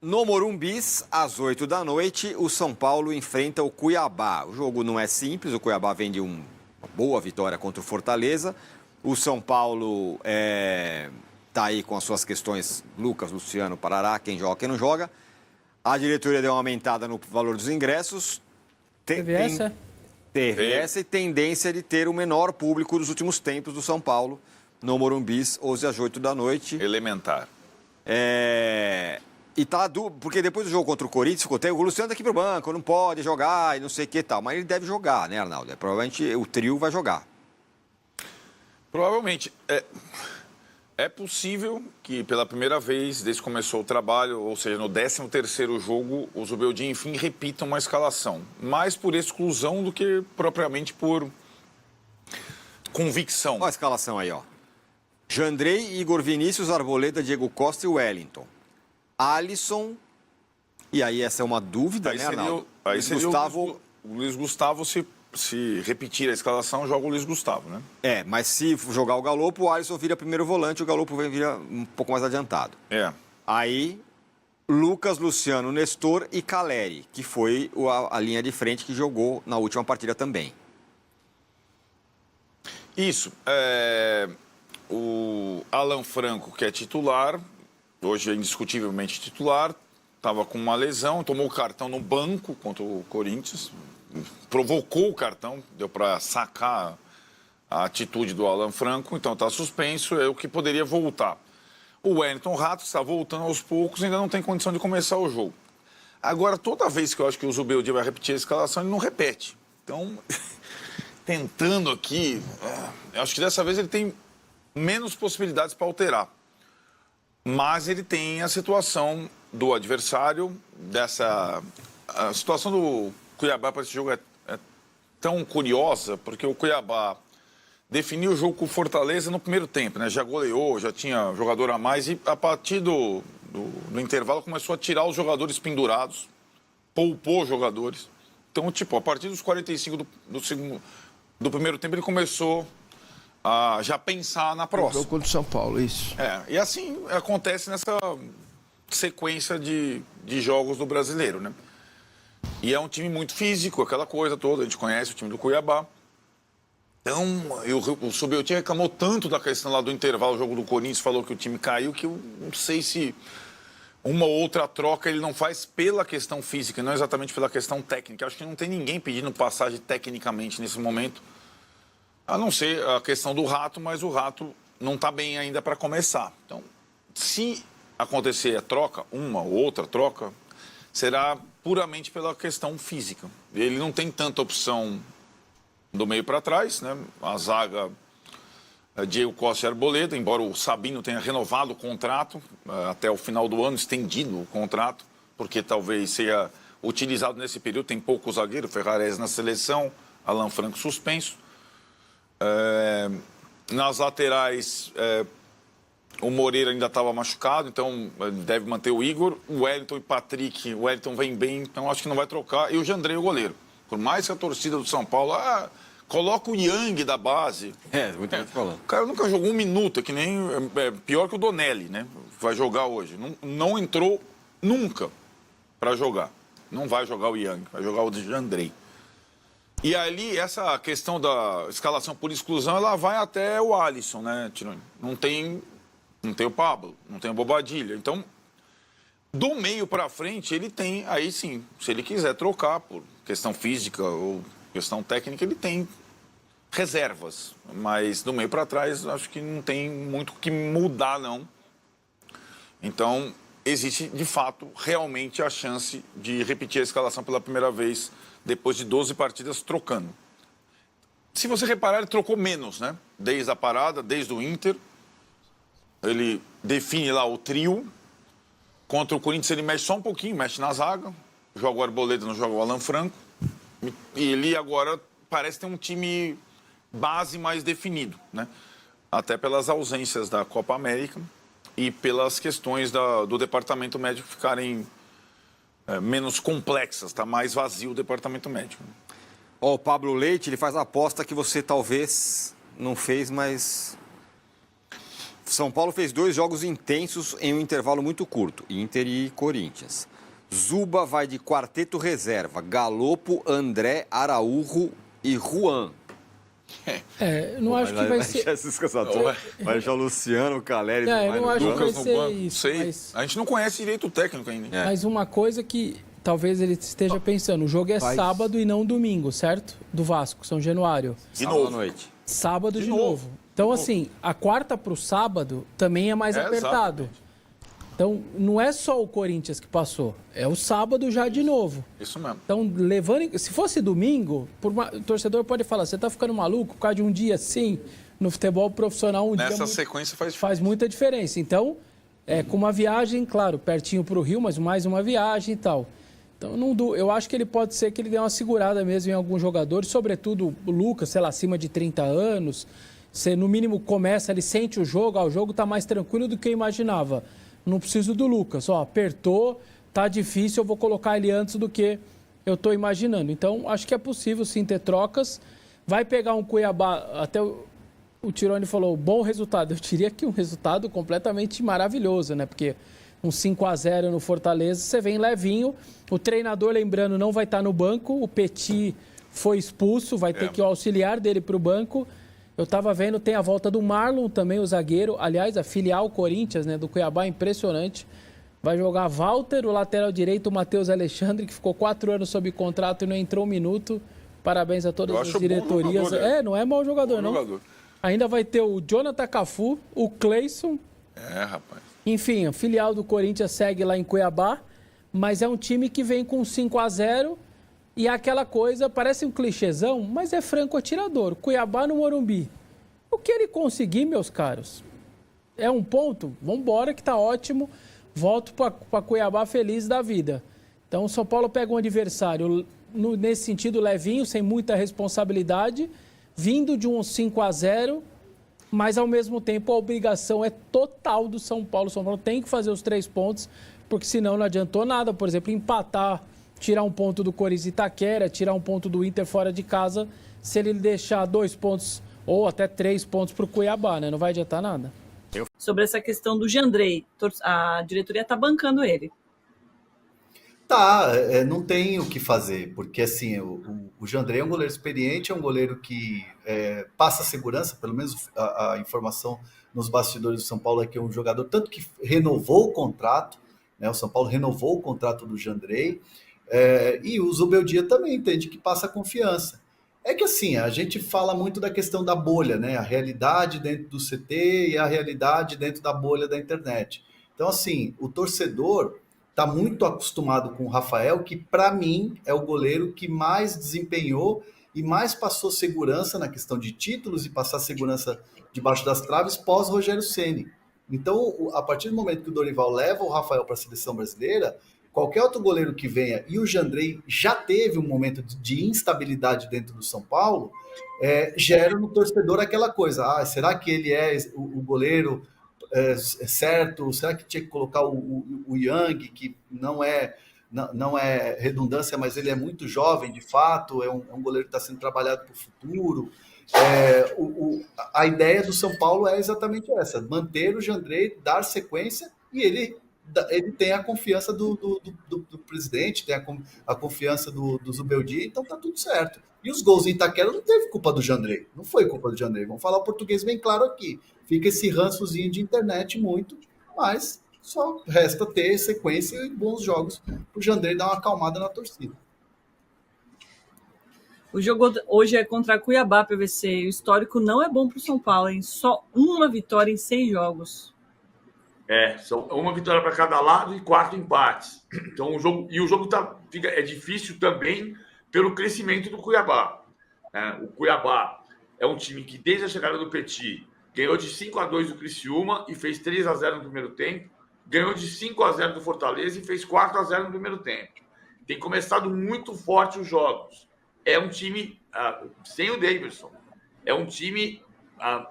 No Morumbis, às 8 da noite, o São Paulo enfrenta o Cuiabá. O jogo não é simples, o Cuiabá vem de uma boa vitória contra o Fortaleza. O São Paulo está aí com as suas questões, Lucas, Luciano, Parará, quem joga, quem não joga. A diretoria deu uma aumentada no valor dos ingressos. Teve essa? Teve essa e tendência de ter o menor público dos últimos tempos do São Paulo no Morumbis, 11 às 8 da noite. Elementar. E tá porque depois do jogo contra o Corinthians, ficou o Luciano daqui pro banco, não pode jogar e não sei o que e tal. Mas ele deve jogar, né, Arnaldo? Provavelmente o trio vai jogar. Provavelmente. É possível que pela primeira vez, desde que começou o trabalho, ou seja, no 13º jogo, o Zubeldia, enfim, repita uma escalação. Mais por exclusão do que propriamente por convicção. Olha a escalação aí, ó. Jandrei, Igor Vinícius, Arboleda, Diego Costa e Wellington. Alisson, e aí essa é uma dúvida, Aí né, seria, Arnaldo? aí Luiz seria Gustavo... o Luiz Gustavo, se repetir a escalação, joga o Luiz Gustavo, né? Mas se jogar o Galopo, o Alisson vira primeiro volante, o Galopo vira um pouco mais adiantado. Aí, Lucas, Luciano, Nestor e Caleri, que foi a linha de frente que jogou na última partida também. Isso. O Alan Franco, que é titular, hoje é indiscutivelmente titular, estava com uma lesão, tomou o cartão no banco contra o Corinthians, provocou o cartão, deu para sacar a atitude do Alan Franco, então está suspenso, é o que poderia voltar. O Wellington Rato está voltando aos poucos, ainda não tem condição de começar o jogo. Agora, toda vez que eu acho que o Zubeldia vai repetir a escalação, ele não repete. Então, tentando aqui, eu acho que dessa vez ele tem menos possibilidades para alterar. Mas ele tem a situação do adversário, a situação do Cuiabá para esse jogo é tão curiosa, porque o Cuiabá definiu o jogo com o Fortaleza no primeiro tempo, né? Já goleou, já tinha jogador a mais e a partir do intervalo começou a tirar os jogadores pendurados, poupou jogadores. Então, a partir dos 45 do primeiro tempo ele começou a já pensar na próxima. Jogo contra o São Paulo, isso. E assim acontece nessa sequência de jogos do Brasileiro, né? E é um time muito físico, aquela coisa toda, a gente conhece o time do Cuiabá. Então, o Zubeldia reclamou tanto da questão lá do intervalo, o jogo do Corinthians, falou que o time caiu, que eu não sei se uma ou outra troca ele não faz pela questão física, não exatamente pela questão técnica. Acho que não tem ninguém pedindo passagem tecnicamente nesse momento. A não ser a questão do Rato, mas o Rato não está bem ainda para começar. Então, se acontecer a troca, uma ou outra troca, será puramente pela questão física. Ele não tem tanta opção do meio para trás, né? A zaga Diego Costa e Arboleda, embora o Sabino tenha renovado o contrato até o final do ano, estendido o contrato, porque talvez seja utilizado nesse período, tem pouco zagueiro, Ferrarese na seleção, Alan Franco suspenso. Nas laterais, o Moreira ainda estava machucado, então deve manter o Igor. O Wellington e Patrick, o Wellington vem bem, então acho que não vai trocar. E o Jandrei, o goleiro. Por mais que a torcida do São Paulo, coloca o Yang da base. Muita gente falando. O cara nunca jogou um minuto, é que nem pior que o Donelli, né? Vai jogar hoje. Não entrou nunca para jogar. Não vai jogar o Yang, vai jogar o Jandrei. E ali, essa questão da escalação por exclusão, ela vai até o Alisson, né, Tironi? Não tem o Pablo, não tem o Bobadilha. Então, do meio para frente, ele tem, aí sim, se ele quiser trocar por questão física ou questão técnica, ele tem reservas. Mas do meio para trás, acho que não tem muito o que mudar, não. Então, existe, de fato, realmente a chance de repetir a escalação pela primeira vez depois de 12 partidas trocando. Se você reparar, ele trocou menos, né? Desde a parada, desde o Inter. Ele define lá o trio. Contra o Corinthians ele mexe só um pouquinho, mexe na zaga. Joga o Arboleda, não joga o Alan Franco. E ele agora parece ter um time base mais definido, né? Até pelas ausências da Copa América e pelas questões do departamento médico ficarem menos complexas, está mais vazio o departamento médico. O Pablo Leite, ele faz a aposta que você talvez não fez, mas São Paulo fez 2 jogos intensos em um intervalo muito curto, Inter e Corinthians. Zuba vai de quarteto reserva, Galopo, André, Araújo e Juan. Não acho que vai ser... Vai deixar o Luciano, o Caleri... eu não acho que vai ser isso. Sei. Mas... A gente não conhece direito o técnico ainda. Mas uma coisa que talvez ele esteja pensando, o jogo é sábado e não domingo, certo? Do Vasco, São Januário. De novo à noite. Sábado de novo. Então, assim, a quarta para o sábado também é mais apertado. Exatamente. Então, não é só o Corinthians que passou, é o sábado já de novo. Isso mesmo. Então, se fosse domingo, o torcedor pode falar, você tá ficando maluco por causa de um dia assim, no futebol profissional, Nessa sequência faz muita diferença. Então, com uma viagem, claro, pertinho para o Rio, mas mais uma viagem e tal. Então, eu acho que ele pode ser que ele dê uma segurada mesmo em alguns jogadores, sobretudo o Lucas, sei lá, acima de 30 anos. Você, no mínimo, começa, ele sente o jogo, o jogo está mais tranquilo do que eu imaginava. Não preciso do Lucas, apertou, tá difícil, eu vou colocar ele antes do que eu estou imaginando. Então, acho que é possível sim ter trocas. Vai pegar um Cuiabá, até o Tironi falou, bom resultado. Eu diria que um resultado completamente maravilhoso, né? Porque um 5-0 no Fortaleza, você vem levinho. O treinador, lembrando, não vai estar no banco. O Petit foi expulso, vai ter que o auxiliar dele para o banco. Eu estava vendo, tem a volta do Marlon também, o zagueiro. Aliás, a filial Corinthians, né, do Cuiabá, impressionante. Vai jogar Walter, o lateral direito, o Matheus Alexandre, que ficou 4 anos sob contrato e não entrou um minuto. Parabéns a todas as diretorias. Jogador, não é mau jogador, não. Jogador. Ainda vai ter o Jonathan Cafu, o Cleison. Rapaz. Enfim, a filial do Corinthians segue lá em Cuiabá, mas é um time que vem com 5-0 e aquela coisa, parece um clichêzão, mas é franco atirador. Cuiabá no Morumbi. O que ele conseguir, meus caros, é um ponto? Vambora que tá ótimo. Volto para Cuiabá feliz da vida. Então, o São Paulo pega um adversário, nesse sentido, levinho, sem muita responsabilidade, vindo de um 5-0, mas, ao mesmo tempo, a obrigação é total do São Paulo. O São Paulo tem que fazer os 3 pontos, porque senão não adiantou nada. Por exemplo, empatar, tirar um ponto do Corinthians e Itaquera, tirar um ponto do Inter fora de casa, se ele deixar 2 pontos ou até 3 pontos para o Cuiabá, né? Não vai adiantar nada. Sobre essa questão do Jandrei, a diretoria está bancando ele. Não tem o que fazer, porque assim, o Jandrei é um goleiro experiente, é um goleiro que passa segurança, pelo menos a informação nos bastidores do São Paulo é que é um jogador tanto que renovou o contrato, né? O São Paulo renovou o contrato do Jandrei, e o Zubeldia também entende que passa confiança. É que assim, a gente fala muito da questão da bolha, né? A realidade dentro do CT e a realidade dentro da bolha da internet. Então assim, o torcedor está muito acostumado com o Rafael, que para mim é o goleiro que mais desempenhou e mais passou segurança na questão de títulos e passar segurança debaixo das traves pós Rogério Ceni. Então, a partir do momento que o Dorival leva o Rafael para a seleção brasileira, qualquer outro goleiro que venha, e o Jandrei já teve um momento de instabilidade dentro do São Paulo, gera no torcedor aquela coisa, será que ele é o goleiro certo? Será que tinha que colocar o Yang, que não é redundância, mas ele é muito jovem, de fato, é um goleiro que está sendo trabalhado para o futuro. A ideia do São Paulo é exatamente essa, manter o Jandrei, dar sequência, e ele tem a confiança do presidente, tem a confiança do Zubeldia, então tá tudo certo. E os gols em Itaquera não teve culpa do Jandrei, não foi culpa do Jandrei, vamos falar o português bem claro aqui. Fica esse rançozinho de internet muito, mas só resta ter sequência e bons jogos para o Jandrei dar uma acalmada na torcida. O jogo hoje é contra a Cuiabá, PVC. O histórico não é bom para o São Paulo, hein? Só uma vitória em 6 jogos. São uma vitória para cada lado e 4 empates. Então, o jogo é difícil também pelo crescimento do Cuiabá. O Cuiabá é um time que, desde a chegada do Petit, ganhou de 5-2 do Criciúma e fez 3-0 no primeiro tempo. Ganhou de 5-0 do Fortaleza e fez 4-0 no primeiro tempo. Tem começado muito forte os jogos. É um time sem o Davidson. É um time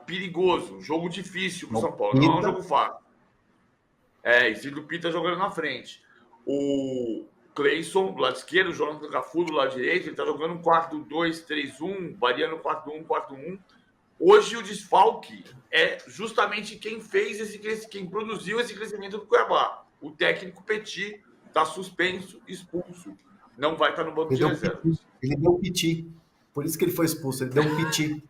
perigoso. Um jogo difícil para o São Paulo. Não é um jogo fácil. Isidro Pita jogando na frente. O Cleison, do lado esquerdo, o Jonathan Cafu do lado direito. Ele está jogando um 4-2-3-1, variando 4-1-4-1. Hoje o desfalque é justamente quem quem produziu esse crescimento do Cuiabá. O técnico Petit está suspenso, expulso. Não vai estar no banco de reservas. Ele deu um piti. Por isso que ele foi expulso. Ele deu um piti.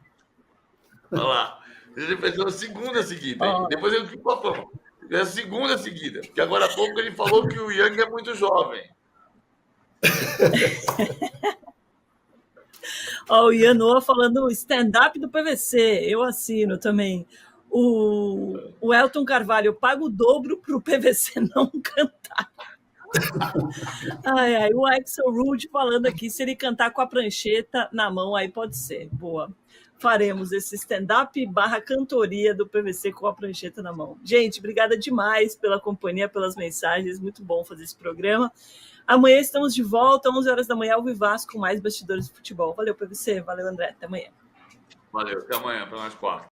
Olha lá. Ele fez a segunda seguida. Hein? Depois ele ficou falando. É a segunda seguida. Porque agora há pouco ele falou que o Yang é muito jovem. Ó, o Ian Noah falando stand-up do PVC. Eu assino também. O Elton Carvalho paga o dobro para o PVC não cantar. O Axel Rude falando aqui, se ele cantar com a prancheta na mão, aí pode ser. Boa. Faremos esse stand-up / cantoria do PVC com a prancheta na mão. Gente, obrigada demais pela companhia, pelas mensagens. Muito bom fazer esse programa. Amanhã estamos de volta, 11 horas da manhã, ao Vivaz, com mais bastidores de futebol. Valeu, PVC. Valeu, André. Até amanhã. Valeu. Até amanhã, para nós 4.